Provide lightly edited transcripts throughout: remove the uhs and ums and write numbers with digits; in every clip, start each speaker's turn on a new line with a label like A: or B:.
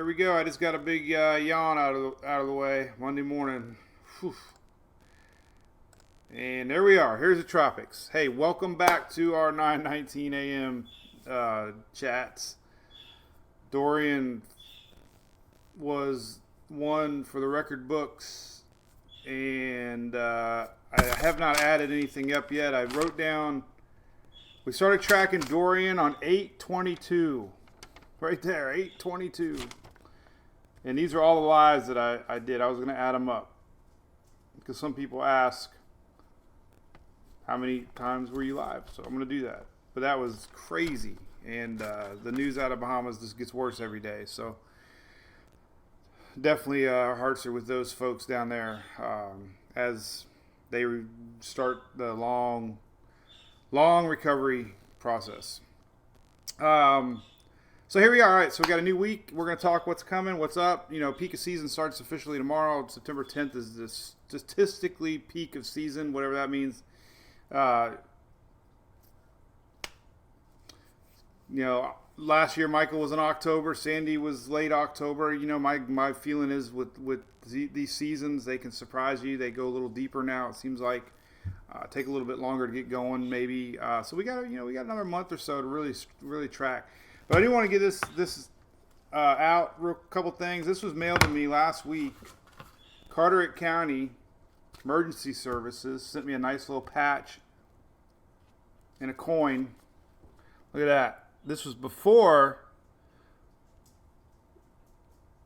A: we go. I just got a big yawn out of the way Monday morning. Whew. And there we are. Here's the tropics. Hey, welcome back to our 9:19 a.m. Chats. Dorian was one for the record books, and I have not added anything up yet. I wrote down. We started tracking Dorian on 8/22. Right there, 8/22. And these are all the lives that I did. I was going to add them up. Because some people ask, how many times were you live? So I'm going to do that. But that was crazy. And the news out of Bahamas just gets worse every day. So definitely our hearts are with those folks down there as they start the long recovery process. So here we are. All right, so we got a new week. We're going to talk what's coming, what's up. You know, peak of season starts officially tomorrow. September 10th is the statistically peak of season, whatever that means. You know, last year Michael was in October. Sandy was late October. You know, my feeling is with these seasons, they can surprise you. They go a little deeper now. It seems like take a little bit longer to get going, maybe. So we got another month or so to really track. But I do want to get this out. Real couple things. This was mailed to me last week. Carteret County Emergency Services sent me a nice little patch and a coin. Look at that. This was before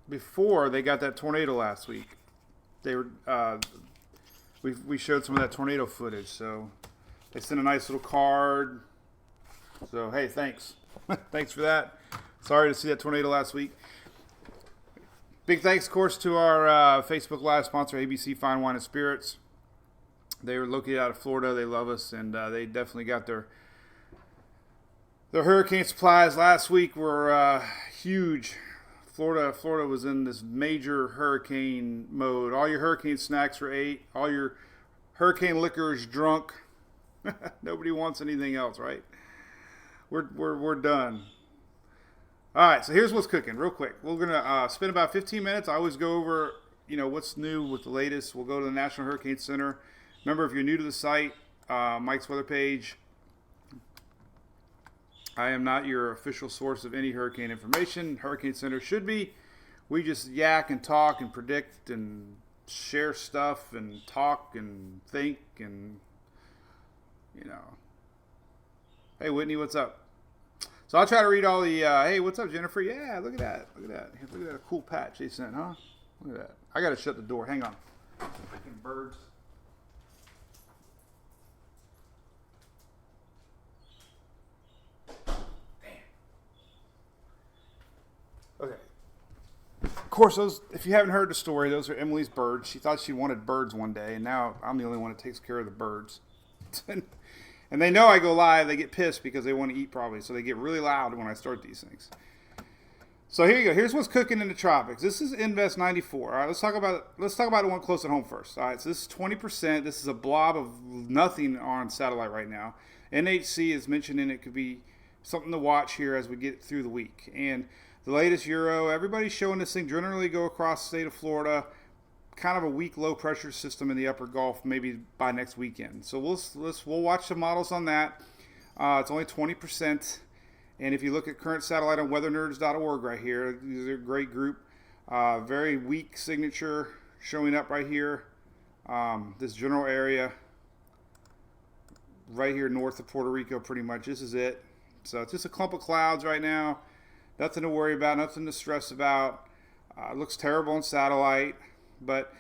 A: they got that tornado last week. They were we showed some of that tornado footage. So they sent a nice little card. So hey, thanks. Thanks for that. Sorry to see that tornado last week. Big thanks, of course, to our Facebook Live sponsor, ABC Fine Wine and Spirits. They were located out of Florida. They love us, and they definitely got their hurricane supplies last week were huge. Florida was in this major hurricane mode. All your hurricane snacks were ate. All your hurricane liquor is drunk. Nobody wants anything else, right? We're done. All right, so here's what's cooking real quick. We're going to spend about 15 minutes. I always go over, what's new with the latest. We'll go to the National Hurricane Center. Remember, if you're new to the site, Mike's weather page, I am not your official source of any hurricane information. Hurricane Center should be. We just yak and talk and predict and share stuff and talk and think and, Hey, Whitney, what's up? So I'll try to read all the, hey, what's up, Jennifer? Yeah, look at that. Look at that cool patch they sent, huh? Look at that. I got to shut the door. Hang on. Freaking birds. Damn. Okay. Of course, if you haven't heard the story, those are Emily's birds. She thought she wanted birds one day, and now I'm the only one that takes care of the birds. And they know I go live. They get pissed because they want to eat probably. So they get really loud when I start these things. So here you go. Here's what's cooking in the tropics. This is Invest 94. All right, let's talk about the one close at home first. All right, so this is 20%. This is a blob of nothing on satellite right now. NHC is mentioning it could be something to watch here as we get through the week. And the latest Euro, everybody's showing this thing generally go across the state of Florida. Kind of a weak low pressure system in the upper Gulf maybe by next weekend. So we'll watch some models on that. It's only 20%. And if you look at current satellite on weathernerds.org right here, these are a great group. Very weak signature showing up right here. This general area right here north of Puerto Rico pretty much. This is it. So it's just a clump of clouds right now. Nothing to worry about, nothing to stress about. It looks terrible on satellite. But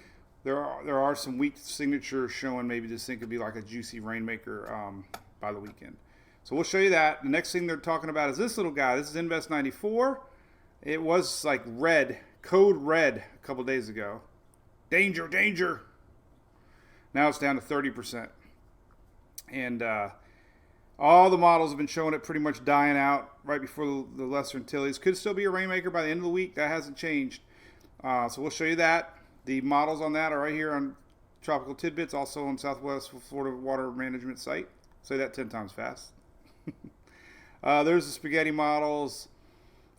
A: there are some weak signatures showing maybe this thing could be like a juicy rainmaker by the weekend. So we'll show you that. The next thing they're talking about is this little guy. This is Invest 94. It was like red, code red a couple days ago. Danger, danger. Now it's down to 30%. And all the models have been showing it pretty much dying out right before the Lesser Antilles. Could still be a rainmaker by the end of the week. That hasn't changed. So we'll show you that. The models on that are right here on Tropical Tidbits, also on Southwest Florida Water Management site. Say that 10 times fast. There's the spaghetti models.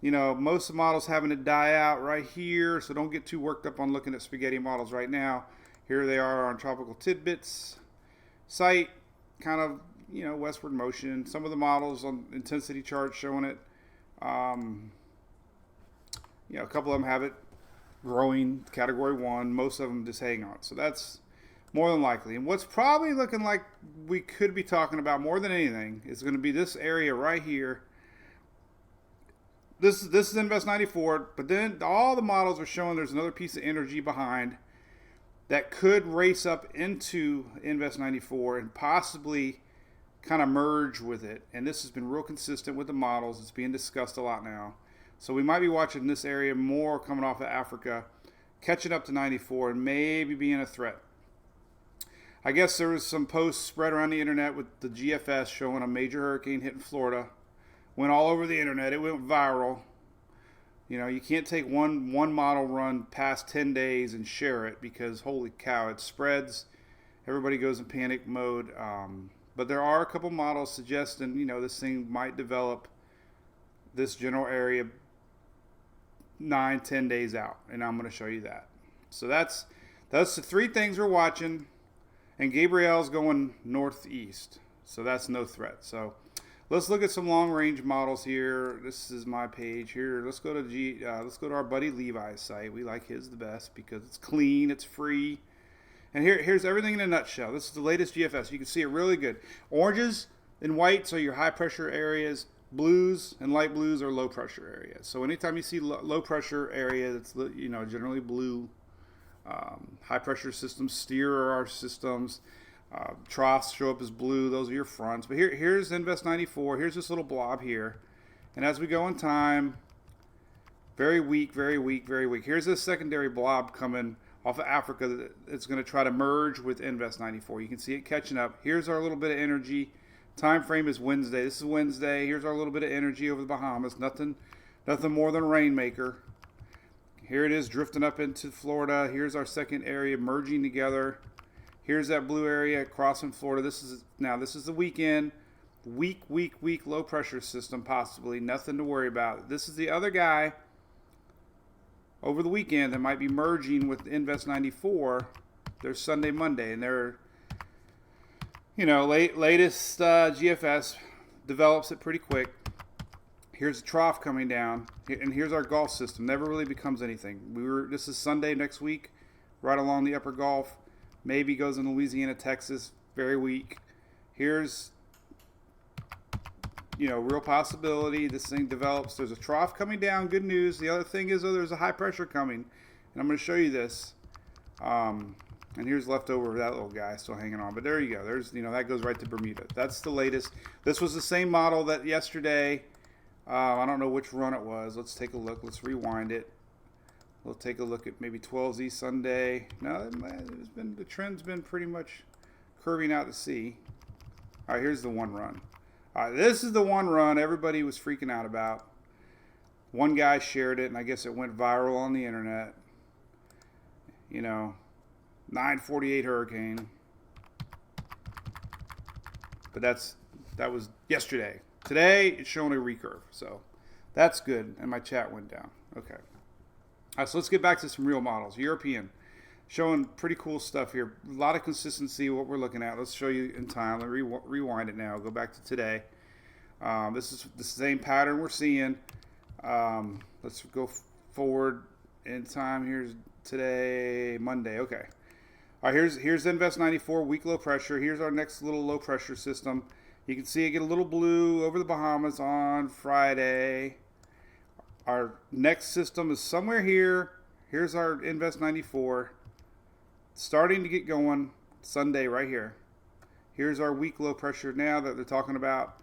A: You know, most of the models having to die out right here, so don't get too worked up on looking at spaghetti models right now. Here they are on Tropical Tidbits site, kind of, you know, westward motion. Some of the models on intensity charts showing it. You know, a couple of them have it growing category 1. Most of them just hang on. So that's more than likely. And what's probably looking like we could be talking about more than anything is going to be this area right here. This is Invest 94, but then all the models are showing there's another piece of energy behind that could race up into Invest 94 and possibly kind of merge with it. And this has been real consistent with the models. It's being discussed a lot now. So we might be watching this area more coming off of Africa, catching up to 94 and maybe being a threat. I guess there was some posts spread around the internet with the GFS showing a major hurricane hitting Florida. Went all over the internet. It went viral. You know, you can't take one model run past 10 days and share it because, holy cow, it spreads. Everybody goes in panic mode. But there are a couple models suggesting, you know, this thing might develop this general area 9-10 days out. And I'm going to show you that. So that's the 3 things we're watching. And Gabrielle's going northeast. So that's no threat. So let's look at some long-range models here. This is my page here. Let's go to our buddy Levi's site. We like his the best because it's clean, it's free, and here's everything in a nutshell. This is the latest GFS. You can see it really good. Oranges and whites are your high-pressure areas. Blues and light blues are low-pressure areas. So anytime you see low-pressure area, that's, you know, generally blue. High-pressure systems, steer are our systems. Troughs show up as blue. Those are your fronts. But here's Invest 94. Here's this little blob here. And as we go in time, very weak, very weak, very weak. Here's this secondary blob coming off of Africa that's going to try to merge with Invest 94. You can see it catching up. Here's our little bit of energy. Time frame is Wednesday. This is Wednesday. Here's our little bit of energy over the Bahamas. Nothing more than a rainmaker. Here it is drifting up into Florida. Here's our second area merging together. Here's that blue area crossing Florida. This is the weekend. Weak low pressure system possibly. Nothing to worry about. This is the other guy over the weekend that might be merging with Invest 94. There's Sunday, Monday, and they're, you know, latest GFS develops it pretty quick. Here's the trough coming down, and here's our Gulf system. Never really becomes anything. This is Sunday next week, right along the upper Gulf. Maybe goes in Louisiana, Texas, very weak. Here's, you know, real possibility. This thing develops. There's a trough coming down. Good news. The other thing is, there's a high pressure coming, and I'm going to show you this. And here's leftover of that little guy still hanging on. But there you go. There's, you know, that goes right to Bermuda. That's the latest. This was the same model that yesterday. I don't know which run it was. Let's take a look. Let's rewind it. We'll take a look at maybe 12Z Sunday. No, the trend's been pretty much curving out to sea. All right, here's the one run. All right, this is the one run everybody was freaking out about. One guy shared it, and I guess it went viral on the internet. You know, 948 hurricane. But that was yesterday. Today, it's showing a recurve, so that's good, and my chat went down. Okay. All right, so let's get back to some real models. European, showing pretty cool stuff here. A lot of consistency, what we're looking at. Let's show you in time. Let me rewind it now. Go back to today. This is the same pattern we're seeing. Let's go forward in time. Here's today, Monday. Okay. All right, here's Invest 94, weak low pressure. Here's our next little low pressure system. You can see it get a little blue over the Bahamas on Friday. Our next system is somewhere here. Here's our Invest 94. Starting to get going Sunday right here. Here's our weak low pressure now that they're talking about.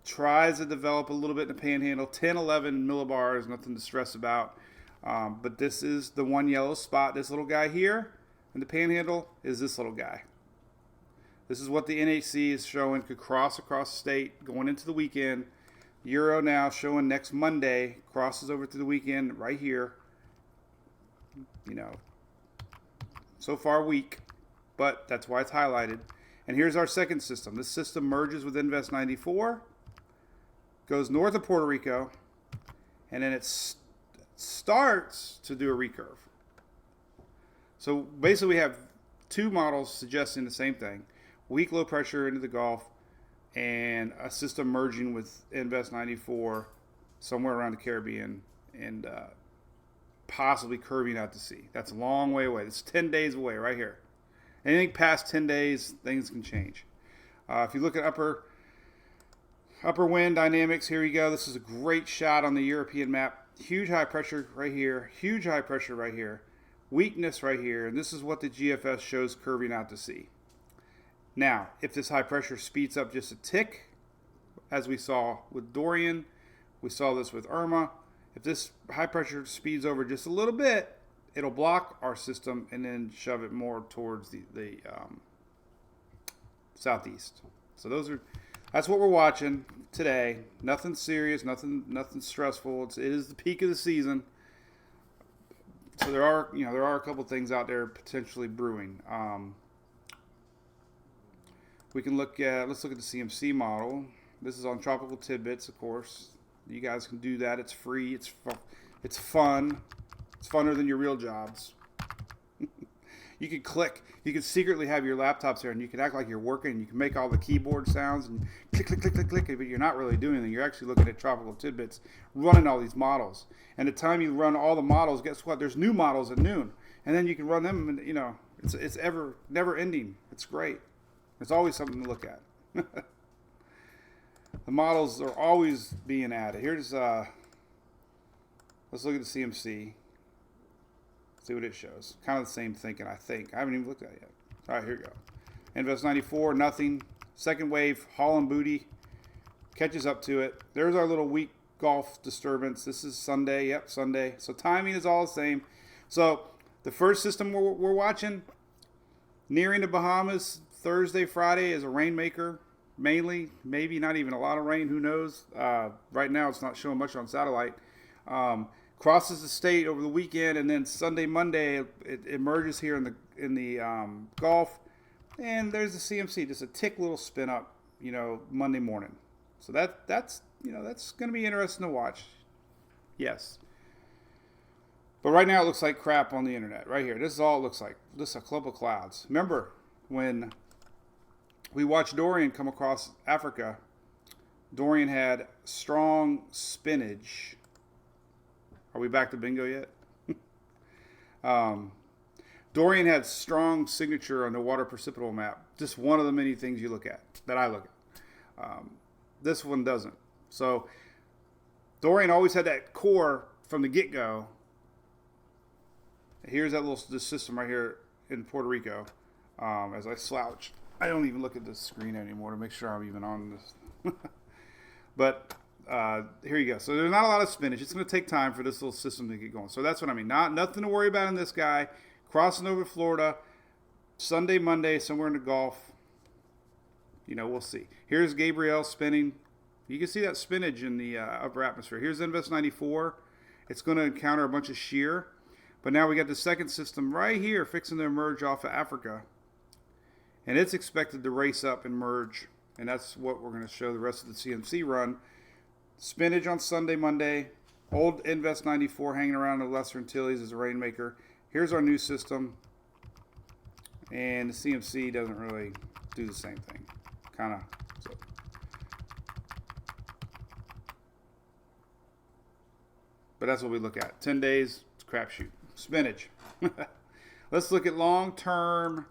A: Tries to develop a little bit in the panhandle. 10, 11 millibars, nothing to stress about. But this is the one yellow spot. This little guy here in the panhandle is this little guy. This is what the NHC is showing could cross across the state going into the weekend. Euro now showing next Monday crosses over to the weekend right here. You know, so far weak, but that's why it's highlighted. And here's our second system. This system merges with Invest 94, goes north of Puerto Rico, and then starts to do a recurve. So basically, we have two models suggesting the same thing: weak low pressure into the Gulf, and a system merging with Invest 94 somewhere around the Caribbean, and possibly curving out to sea. That's a long way away. It's 10 days away right here. Anything past 10 days, things can change. If you look at upper wind dynamics, here we go. This is a great shot on the European map. Huge high pressure right here. Huge high pressure right here. Weakness right here. And this is what the GFS shows curving out to sea. Now, if this high pressure speeds up just a tick, as we saw with Dorian, we saw this with Irma. If this high pressure speeds over just a little bit, it'll block our system and then shove it more towards the southeast. So that's what we're watching today. Nothing serious, nothing stressful. It is the peak of the season. So there are a couple things out there potentially brewing. Let's look at the CMC model. This is on Tropical Tidbits, of course. You guys can do that. It's free. It's fun. It's funner than your real jobs. You can click. You can secretly have your laptops there, and you can act like you're working. You can make all the keyboard sounds and click, click, click, click, click. But you're not really doing anything. You're actually looking at Tropical Tidbits, running all these models. And the time you run all the models, guess what? There's new models at noon, and then you can run them. And it's never ending. It's great. There's always something to look at. The models are always being added. Let's look at the CMC. See what it shows. Kind of the same thinking, I think. I haven't even looked at it yet. All right, here we go. Invest 94, nothing. Second wave, Holland booty. Catches up to it. There's our little weak Gulf disturbance. This is Sunday. Yep, Sunday. So timing is all the same. So the first system we're watching, nearing the Bahamas, Thursday, Friday, is a rainmaker. Mainly, maybe not even a lot of rain. Who knows? Right now, it's not showing much on satellite. Crosses the state over the weekend, and then Sunday, Monday, it emerges here in the Gulf, and there's the CMC, just a tick little spin up, Monday morning. So that's going to be interesting to watch. Yes. But right now, it looks like crap on the internet. Right here, this is all it looks like. This is a clump of clouds. Remember when we watched Dorian come across Africa? Dorian had strong spinach. Are we back to bingo yet? Dorian had strong signature on the water precipitable map. Just one of the many things you look at, that I look at. This one doesn't. So Dorian always had that core from the get-go. Here's this system right here in Puerto Rico. As I slouch, I don't even look at the screen anymore to make sure I'm even on this. But here you go. So there's not a lot of spinach. It's going to take time for this little system to get going. So that's what I mean. Nothing to worry about in this guy. Crossing over Florida, Sunday, Monday, somewhere in the Gulf. We'll see. Here's Gabriel spinning. You can see that spinach in the upper atmosphere. Here's Invest 94. It's going to encounter a bunch of shear. But now we got the second system right here fixing to emerge off of Africa. And it's expected to race up and merge. And that's what we're going to show the rest of the CMC run. Spinach on Sunday, Monday. Old Invest 94 hanging around the Lesser Antilles as a rainmaker. Here's our new system. And the CMC doesn't really do the same thing. Kind of. So. But that's what we look at. 10 days, it's a crapshoot. Spinach. Let's look at long-term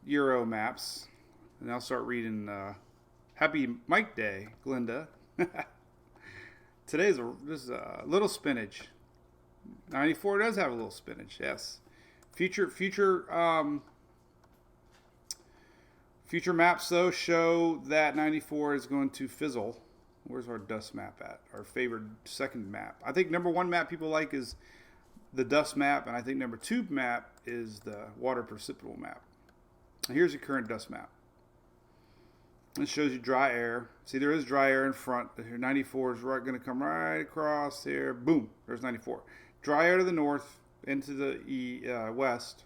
A: Euro maps. And I'll start reading Happy Mike Day, Glinda. This is a little spinach. 94 does have a little spinach, yes. Future maps, though, show that 94 is going to fizzle. Where's our dust map at? Our favored second map. I think number one map people like is the dust map, and I think number two map is the water precipitable map. Here's your current dust map. It shows you dry air. See, there is dry air in front. Here, 94 is going to come right across here. Boom, there's 94. Dry air to the north, into the west.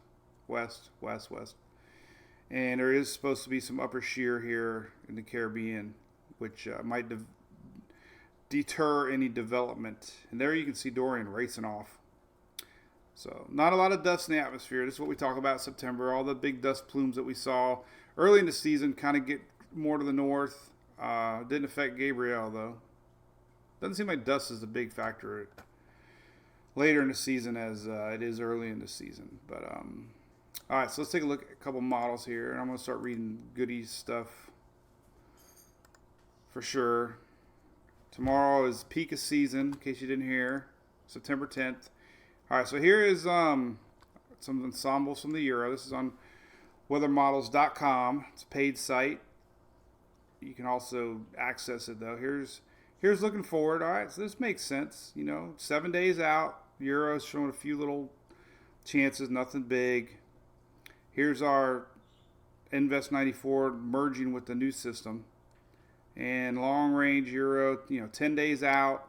A: And there is supposed to be some upper shear here in the Caribbean, which might deter any development. And there you can see Dorian racing off. So not a lot of dust in the atmosphere. This is what we talk about in September. All the big dust plumes that we saw early in the season kind of get more to the north. Didn't affect Gabrielle, though. Doesn't seem like dust is a big factor later in the season as it is early in the season. But all right, so let's take a look at a couple models here, and I'm going to start reading goodies stuff for sure. Tomorrow is peak of season, in case you didn't hear, September 10th. All right, so here is some ensembles from the Euro. This is on weathermodels.com. It's a paid site. You can also access it, though. Here's looking forward. All right, so this makes sense. 7 days out. Euro's showing a few little chances, nothing big. Here's our Invest 94 merging with the new system. And long range Euro, 10 days out.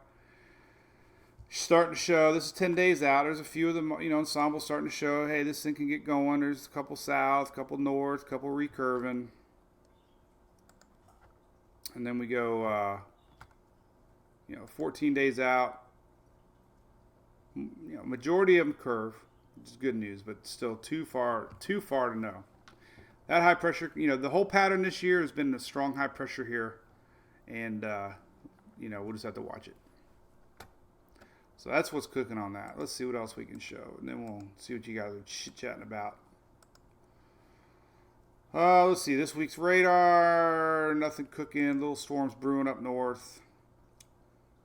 A: Starting to show, this is 10 days out. There's a few of them, ensembles starting to show, hey, this thing can get going. There's a couple south, a couple north, a couple recurving. And then we go, 14 days out. Majority of them curve, which is good news, but still too far to know. That high pressure, the whole pattern this year has been a strong high pressure here, and we'll just have to watch it. So that's what's cooking on that. Let's see what else we can show, and then we'll see what you guys are chit-chatting about. Let's see, this week's radar, nothing cooking, little storms brewing up north,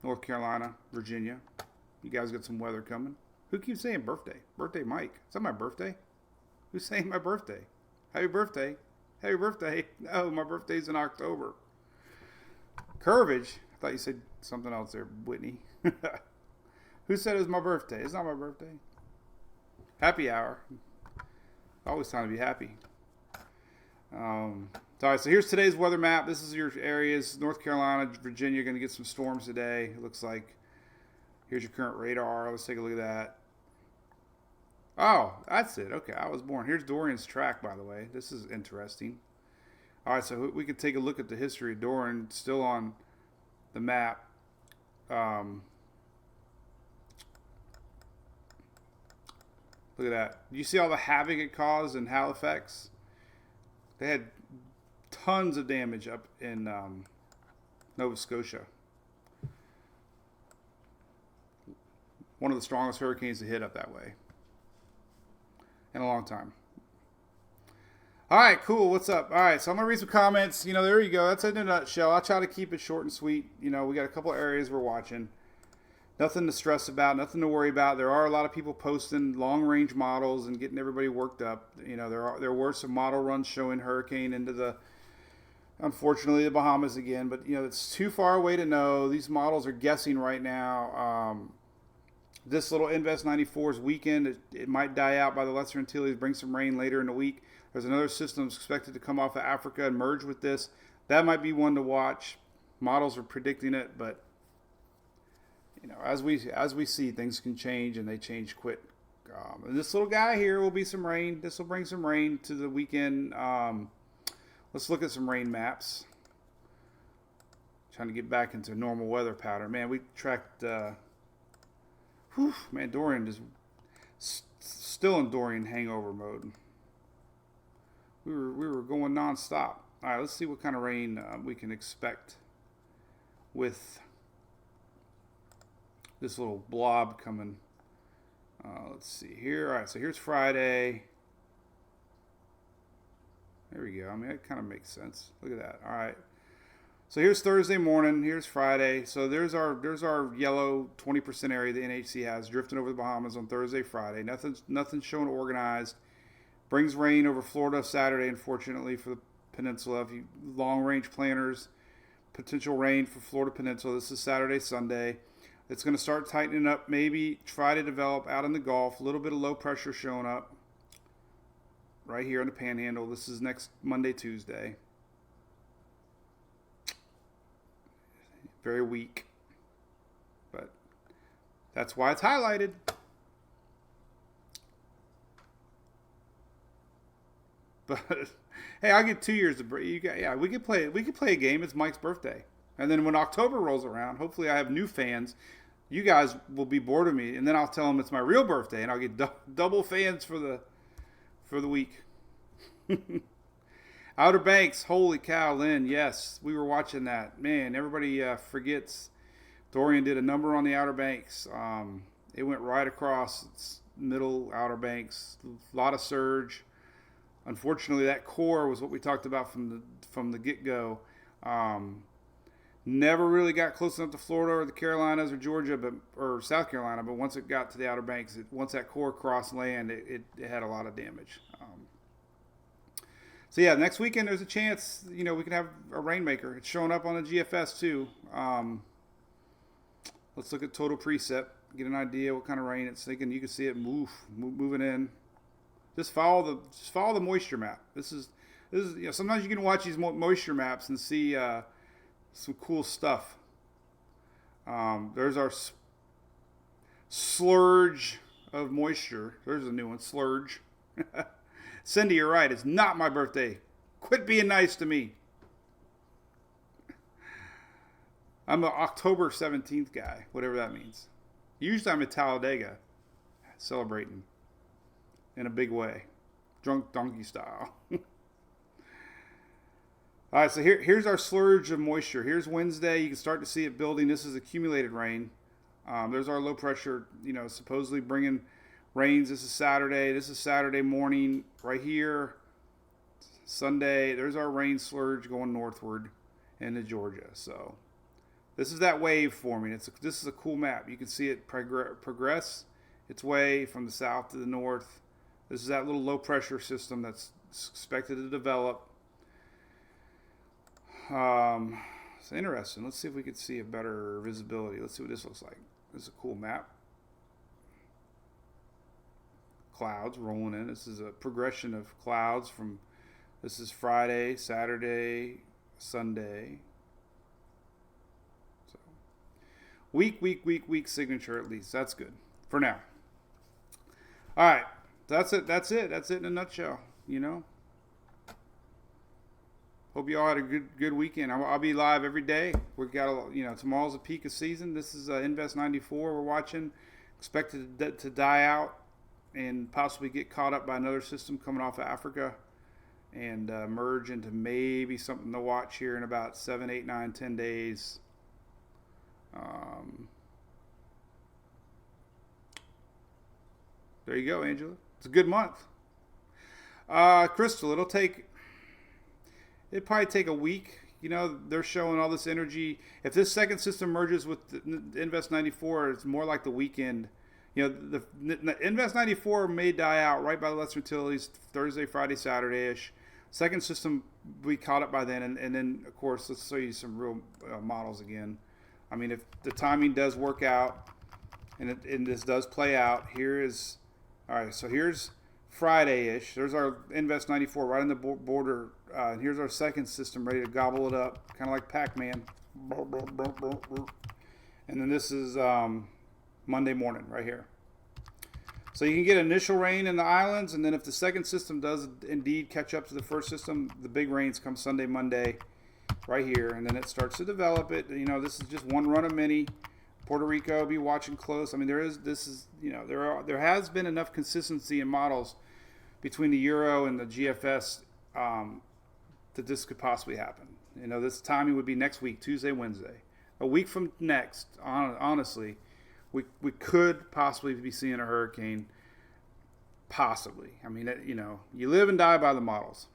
A: North Carolina, Virginia. You guys got some weather coming. Who keeps saying birthday? Birthday Mike. Is that my birthday? Who's saying my birthday? Happy birthday. Happy birthday. No, my birthday's in October. Curvage. I thought you said something else there, Whitney. Who said it was my birthday? It's not my birthday. Happy hour. Always time to be happy. All right, so here's today's weather map. This is your areas. North Carolina, Virginia, going to get some storms today, it looks like. Here's your current radar. Let's take a look at that. Oh, that's it. Okay, I was born. Here's Dorian's track, by the way. This is interesting. All right, so we can take a look at the history of Dorian, still on the map. Look at that. Do you see all the havoc it caused in Halifax? They had tons of damage up in Nova Scotia. One of the strongest hurricanes to hit up that way in a long time. All right, cool. What's up? All right, so I'm going to read some comments. There you go. That's it in a nutshell. I'll try to keep it short and sweet. We got a couple areas we're watching. Nothing to stress about, nothing to worry about. There are a lot of people posting long-range models and getting everybody worked up. There were some model runs showing hurricane into unfortunately, the Bahamas again. But, it's too far away to know. These models are guessing right now. This little Invest 94's weekend, it might die out by the Lesser Antilles, bring some rain later in the week. There's another system expected to come off of Africa and merge with this. That might be one to watch. Models are predicting it, but as we see, things can change, and they change quick. And this little guy here will be some rain. This will bring some rain to the weekend. Let's look at some rain maps. Trying to get back into a normal weather pattern. Man, we tracked... Dorian is still in Dorian hangover mode. We were going nonstop. All right, let's see what kind of rain we can expect with this little blob coming. Let's see here. All right, so here's Friday. There we go. That kind of makes sense. Look at that. All right. So here's Thursday morning. Here's Friday. So there's our yellow 20% area the NHC has drifting over the Bahamas on Thursday, Friday. Nothing showing organized. Brings rain over Florida Saturday, unfortunately, for the peninsula. If you long-range planners, potential rain for Florida Peninsula. This is Saturday, Sunday. It's going to start tightening up, maybe try to develop out in the Gulf. A little bit of low pressure showing up right here in the Panhandle. This is next Monday, Tuesday. Very weak. But that's why it's highlighted. But hey, I'll get 2 years to break. We could play a game. It's Mike's birthday. And then when October rolls around, hopefully I have new fans. You guys will be bored of me, and then I'll tell them it's my real birthday, and I'll get double fans for the week. Outer Banks, holy cow, Lynn, yes, we were watching that. Man, everybody forgets Dorian did a number on the Outer Banks. It went right across its middle Outer Banks, a lot of surge. Unfortunately, that core was what we talked about from the get-go. Never really got close enough to Florida or the Carolinas or Georgia, or South Carolina. But once it got to the Outer Banks, once that core crossed land, it had a lot of damage. So yeah, next weekend there's a chance we can have a rainmaker. It's showing up on the GFS too. Let's look at total precip, get an idea what kind of rain it's thinking. You can see it moving in. Just follow the moisture map. This is sometimes you can watch these moisture maps and see some cool stuff. There's our slurge of moisture. There's a new one, slurge. Cindy, you're right. It's not my birthday. Quit being nice to me. I'm an October 17th guy, whatever that means. Usually I'm at Talladega celebrating in a big way. Drunk donkey style. All right, so here's our slurge of moisture. Here's Wednesday. You can start to see it building. This is accumulated rain. There's our low pressure, supposedly bringing rains. This is Saturday. This is Saturday morning right here. Sunday, there's our rain slurge going northward into Georgia. So this is that wave forming. This is a cool map. You can see it progress its way from the south to the north. This is that little low pressure system that's expected to develop. It's interesting. Let's see if we can see a better visibility. Let's see what this looks like. This is a cool map. Clouds rolling in. This is a progression of clouds from, this is Friday, Saturday, Sunday. So week signature at least. That's good for now. All right. That's it. That's it in a nutshell, Hope you all had a good weekend. I'll be live every day. We've got tomorrow's a peak of season. This is Invest 94 we're watching. Expected to die out and possibly get caught up by another system coming off of Africa and merge into maybe something to watch here in about 7, 8, 9, 10 days. There you go, Angela. It's a good month. Crystal, it'd probably take a week. They're showing all this energy. If this second system merges with the Invest 94, it's more like the weekend. The Invest 94 may die out right by the lesser utilities Thursday, Friday, Saturday-ish. Second system we caught up by then, and then of course let's show you some real models again. I mean, if the timing does work out and this does play out, all right. So here's Friday-ish. There's our Invest 94 right on the border. And here's our second system ready to gobble it up, kind of like Pac-Man. And then this is Monday morning right here. So you can get initial rain in the islands, and then if the second system does indeed catch up to the first system, the big rains come Sunday, Monday, right here, and then it starts to develop it. This is just one run of many. Puerto Rico, be watching close. I mean, there has been enough consistency in models between the Euro and the GFS that this could possibly happen. This timing would be next week, Tuesday, Wednesday. A week from next, honestly, we could possibly be seeing a hurricane. Possibly. I mean, you live and die by the models.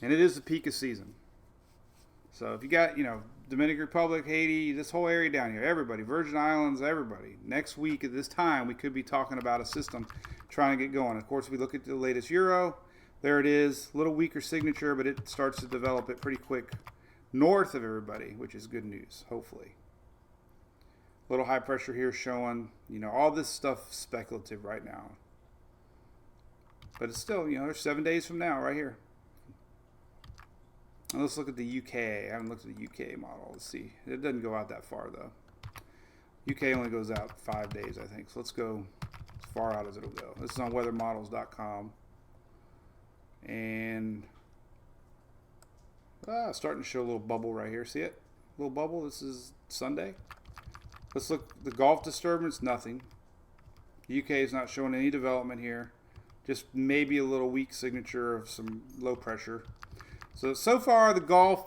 A: And it is the peak of season. So if you got, Dominican Republic, Haiti, this whole area down here, everybody, Virgin Islands, everybody. Next week at this time, we could be talking about a system trying to get going. Of course, we look at the latest Euro. There it is, a little weaker signature, but it starts to develop it pretty quick north of everybody, which is good news, hopefully. A little high pressure here showing, all this stuff speculative right now. But it's still, there's 7 days from now right here. And let's look at the UK. I haven't looked at the UK model. Let's see. It doesn't go out that far, though. UK only goes out 5 days, I think. So let's go as far out as it'll go. This is on weathermodels.com. And Starting to show a little bubble right here. See it? Little bubble. This is Sunday. Let's look. The Gulf disturbance, nothing. UK is not showing any development here. Just maybe a little weak signature of some low pressure. So far, the Gulf,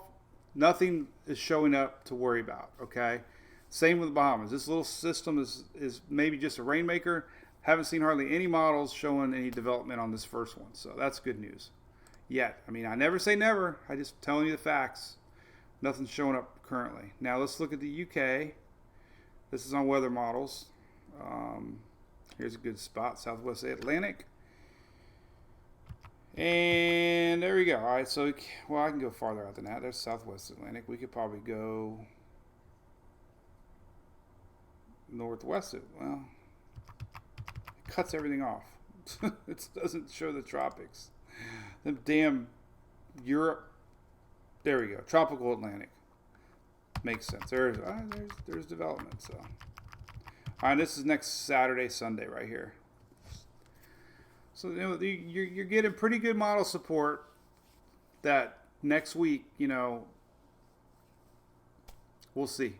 A: nothing is showing up to worry about, okay? Same with the Bahamas. This little system is maybe just a rainmaker. Haven't seen hardly any models showing any development on this first one, so that's good news. Yet, I mean, I never say never. I just telling you the facts. Nothing's showing up currently. Now let's look at the UK. This is on weather models. Here's a good spot, Southwest Atlantic. And there we go. All right, so, well, I can go farther out than that. There's Southwest Atlantic. We could probably go northwest. Well, it cuts everything off. It doesn't show the tropics. The damn Europe. There we go. Tropical Atlantic. Makes sense. There's development. So, all right, this is next Saturday, Sunday, right here. So you're getting pretty good model support. That next week, we'll see.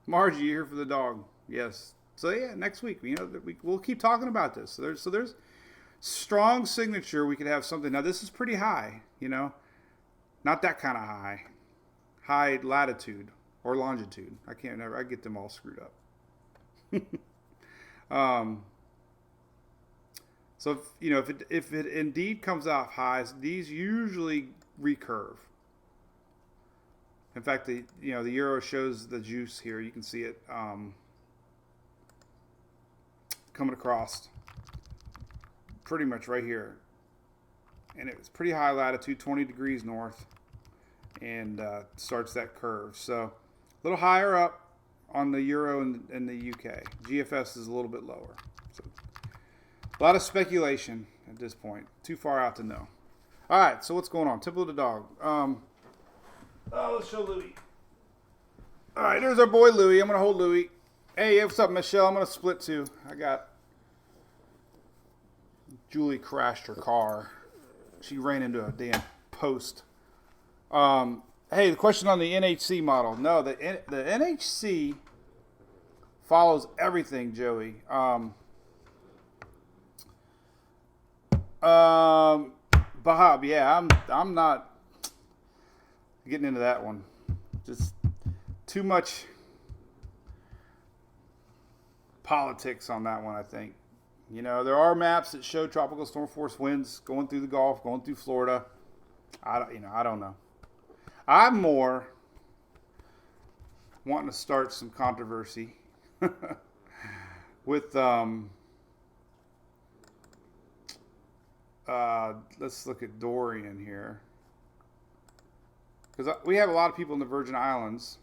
A: Margie, you're here for the dog. Yes. So yeah, next week, we'll keep talking about this. So there's strong signature. We could have something. Now this is pretty high. Not that kind of high. High latitude or longitude. I get them all screwed up. So if it indeed comes off highs, these usually recurve. In fact, the euro shows the juice here. You can see it coming across pretty much right here, and it was pretty high latitude, 20 degrees north, and starts that curve. So a little higher up on the euro and the UK. GFS is a little bit lower. So a lot of speculation at this point. Too far out to know. All right, so what's going on? Temple of the Dog. Let's show Louie. All right, there's our boy Louie. I'm going to hold Louie. Hey, what's up, Michelle? I'm going to split too. I got Julie crashed her car. She ran into a damn post. Hey, the question on the NHC model. No, the NHC follows everything, Joey. Bahab, yeah, I'm not getting into that one. Just too much politics on that one, I think. There are maps that show tropical storm force winds going through the Gulf, going through Florida. I don't know. I'm more wanting to start some controversy with let's look at Dorian here, because we have a lot of people in the Virgin Islands,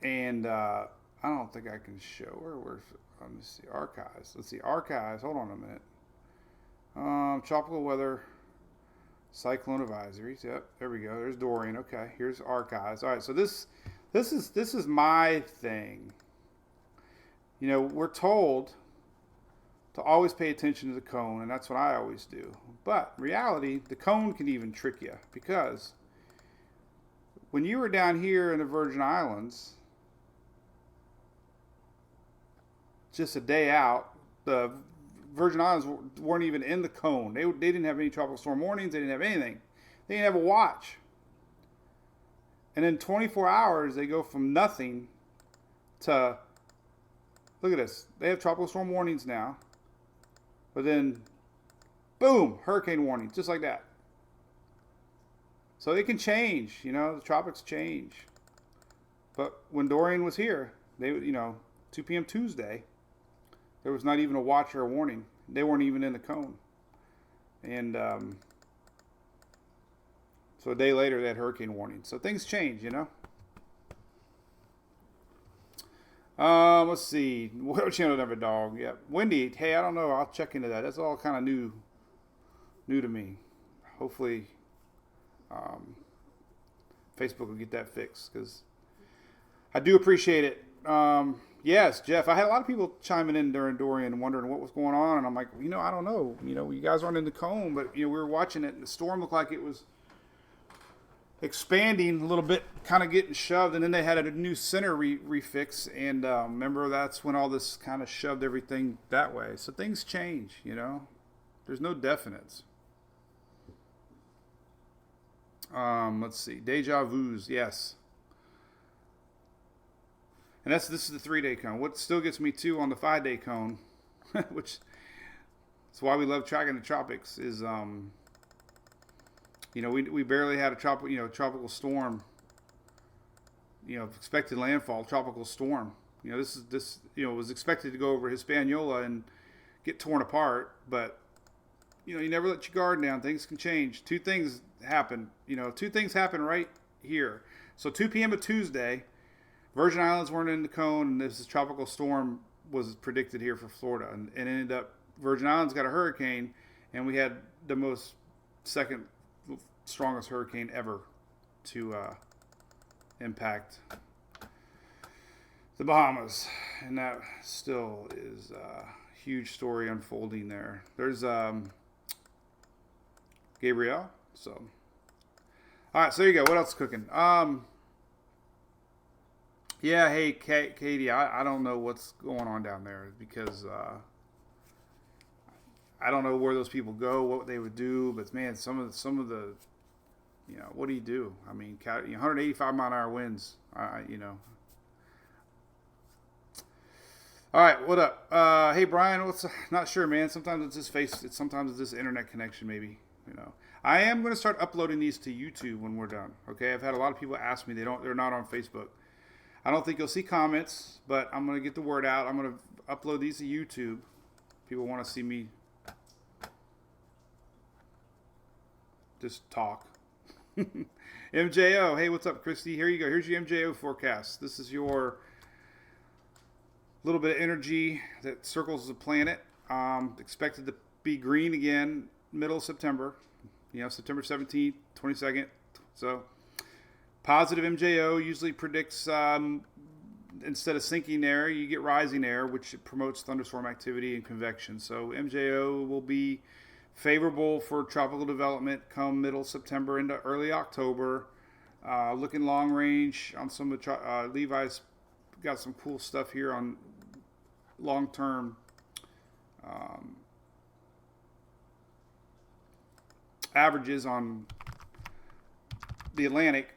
A: and I don't think I can show where's. Let me see archives. Let's see archives. Hold on a minute. Tropical weather, cyclone advisories. Yep, there we go. There's Dorian. Okay, here's archives. All right, so this is my thing. We're told to always pay attention to the cone, and that's what I always do. But in reality, the cone can even trick you, because when you were down here in the Virgin Islands, just a day out, the Virgin Islands weren't even in the cone. They didn't have any tropical storm warnings. They didn't have anything. They didn't have a watch. And in 24 hours, they go from nothing to, look at this. They have tropical storm warnings now. But then, boom, hurricane warning, just like that. So it can change, the tropics change. But when Dorian was here, 2 p.m. Tuesday, there was not even a watch or a warning. They weren't even in the cone. And so a day later, they had hurricane warning. So things change, Let's see. What channel never dog? Yeah, Wendy. Hey, I don't know. I'll check into that. That's all kind of new to me. Hopefully, Facebook will get that fixed, because I do appreciate it. Yes, Jeff. I had a lot of people chiming in during Dorian, wondering what was going on, and I'm like, I don't know. You guys aren't in the cone, but we were watching it, and the storm looked like it was expanding a little bit, kind of getting shoved, and then they had a new center refix, and remember that's when all this kind of shoved everything that way. So things change. There's no definites. Let's see, deja vu's, yes. And this is the 3-day cone. What still gets me too on the 5-day cone, which is why we love tracking the tropics, is we barely had a tropical storm. Expected landfall, tropical storm. This was expected to go over Hispaniola and get torn apart, but you never let your guard down. Things can change. Two things happen. Two things happen right here. So 2 p.m. of Tuesday, Virgin Islands weren't in the cone, and this tropical storm was predicted here for Florida, and it ended up Virgin Islands got a hurricane, and we had the second strongest hurricane ever to impact the Bahamas, and that still is a huge story unfolding there. There's Gabrielle. So, all right, so there you go. What else is cooking? Yeah, hey, Katie, I don't know what's going on down there because I don't know where those people go, what they would do, but man, some of the what do you do? I mean, 185 mile an hour winds. All right, what up? Hey, Brian, not sure, man. Sometimes it's just sometimes it's this internet connection, maybe. I am going to start uploading these to YouTube when we're done. Okay, I've had a lot of people ask me. They're not on Facebook. I don't think you'll see comments, but I'm going to get the word out. I'm going to upload these to YouTube. People want to see me just talk. MJO, hey, what's up, Christy? Here you go. Here's your MJO forecast. This is your little bit of energy that circles the planet. Expected to be green again, middle of September. September 17th, 22nd. So positive MJO usually predicts instead of sinking air, you get rising air, which promotes thunderstorm activity and convection. So MJO will be favorable for tropical development come middle September into early October. Looking long range on some of Levi's got some cool stuff here on long-term averages on the Atlantic.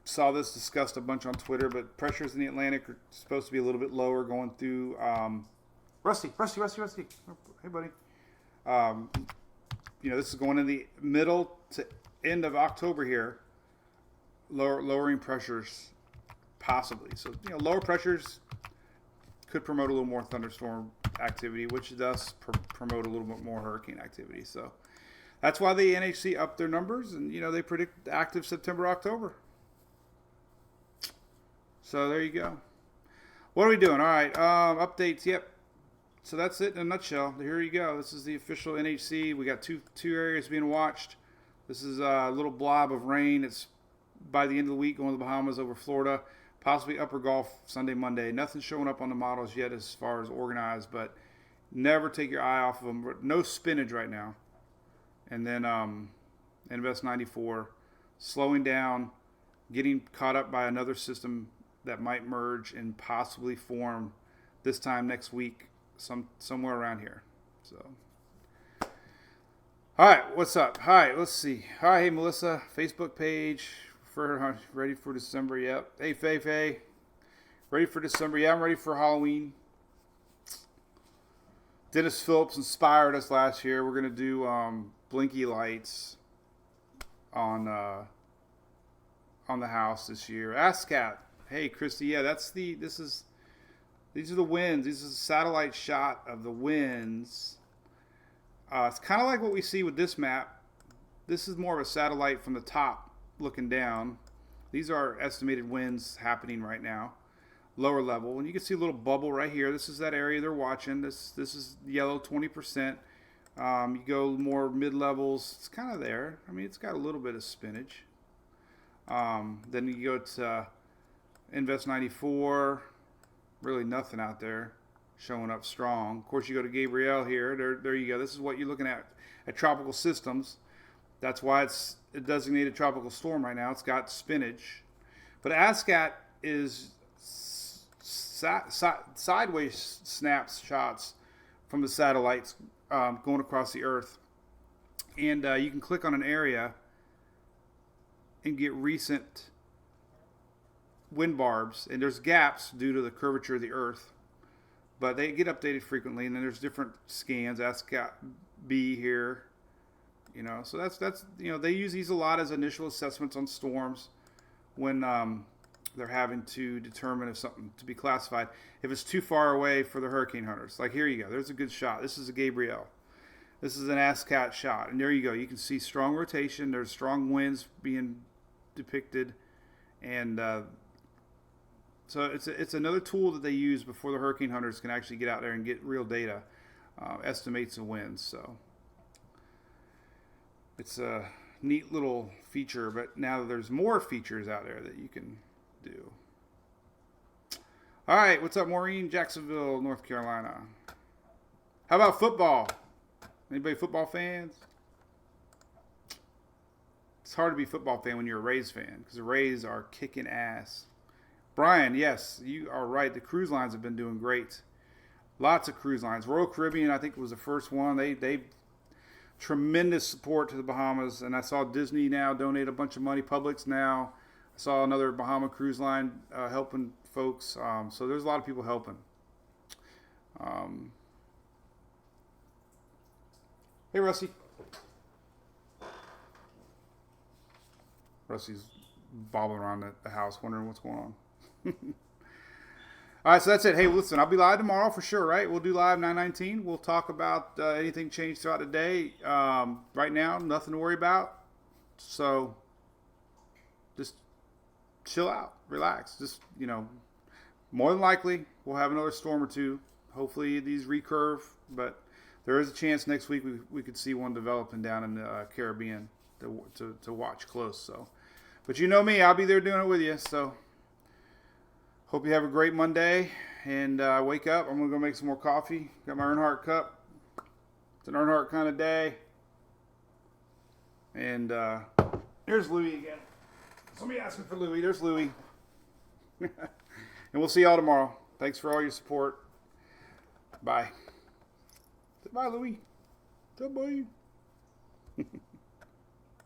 A: Saw this discussed a bunch on Twitter, but pressures in the Atlantic are supposed to be a little bit lower going through Rusty. Hey, buddy. This is going in the middle to end of October here. Lowering pressures possibly. So, lower pressures could promote a little more thunderstorm activity, which does promote a little bit more hurricane activity. So that's why the NHC upped their numbers, and they predict active September, October. So there you go. What are we doing? All right, updates. Yep. So that's it in a nutshell. Here you go. This is the official NHC. We got two areas being watched. This is a little blob of rain. It's by the end of the week going to the Bahamas over Florida, possibly Upper Gulf Sunday, Monday. Nothing showing up on the models yet as far as organized, but never take your eye off of them. No spinach right now. And then Invest 94, slowing down, getting caught up by another system that might merge and possibly form this time next week, somewhere around here. So, all right, what's up? Hi, let's see. Hi, hey Melissa, Facebook page for ready for December. Yep. Hey Faye, ready for December? Yeah, I'm ready for Halloween. Dennis Phillips inspired us last year. We're gonna do blinky lights on the house this year. ASCAP. Hey Christy, yeah, these are the winds. This is a satellite shot of the winds. It's kind of like what we see with this map. This is more of a satellite from the top looking down. These are estimated winds happening right now, lower level, and you can see a little bubble right here. This is that area they're watching. This is yellow, 20%. You go more mid levels, it's kind of there. I mean, it's got a little bit of spinach. Then you go to Invest 94. really nothing out there showing up strong. Of course, you go to Gabrielle here. There you go. This is what you're looking at tropical systems. That's why it's a designated tropical storm right now. It's got spinach. But ASCAT is sideways snapshots from the satellites going across the Earth. And you can click on an area and get recent wind barbs. And there's gaps due to the curvature of the Earth. But they get updated frequently. And then there's different scans. ASCAT B here. You know, so that's they use these a lot as initial assessments on storms when they're having to determine if something to be classified, if it's too far away for the hurricane hunters. Like here you go, there's a good shot. This is a Gabrielle. This is an ASCAT shot, and there you go. You can see strong rotation. There's strong winds being depicted, and so it's another tool that they use before the hurricane hunters can actually get out there and get real data, estimates of winds. So it's a neat little feature, but now there's more features out there that you can do. All right, what's up, Maureen? Jacksonville, North Carolina. How about football? Anybody football fans? It's hard to be a football fan when you're a Rays fan because the Rays are kicking ass. Brian, yes, you are right. The cruise lines have been doing great. Lots of cruise lines. Royal Caribbean, I think, was the first one. They tremendous support to the Bahamas, and I saw Disney now donate a bunch of money. Publix now. I saw another Bahama cruise line helping folks. So there's a lot of people helping. Hey, Rusty. Rusty's bobbling around the house wondering what's going on. All right, so that's it. Hey, listen, I'll be live tomorrow for sure, right? We'll do live 9:19. We'll talk about anything changed throughout the day. Right now, nothing to worry about. So just chill out, relax. Just, more than likely, we'll have another storm or two. Hopefully these recurve, but there is a chance next week we could see one developing down in the Caribbean to watch close. So, but you know me, I'll be there doing it with you. So hope you have a great Monday, and wake up. I'm going to go make some more coffee. Got my Earnhardt cup. It's an Earnhardt kind of day. And here's Louie again. Somebody asking for Louie. There's Louie. And we'll see y'all tomorrow. Thanks for all your support. Bye. Bye, Louie. Goodbye.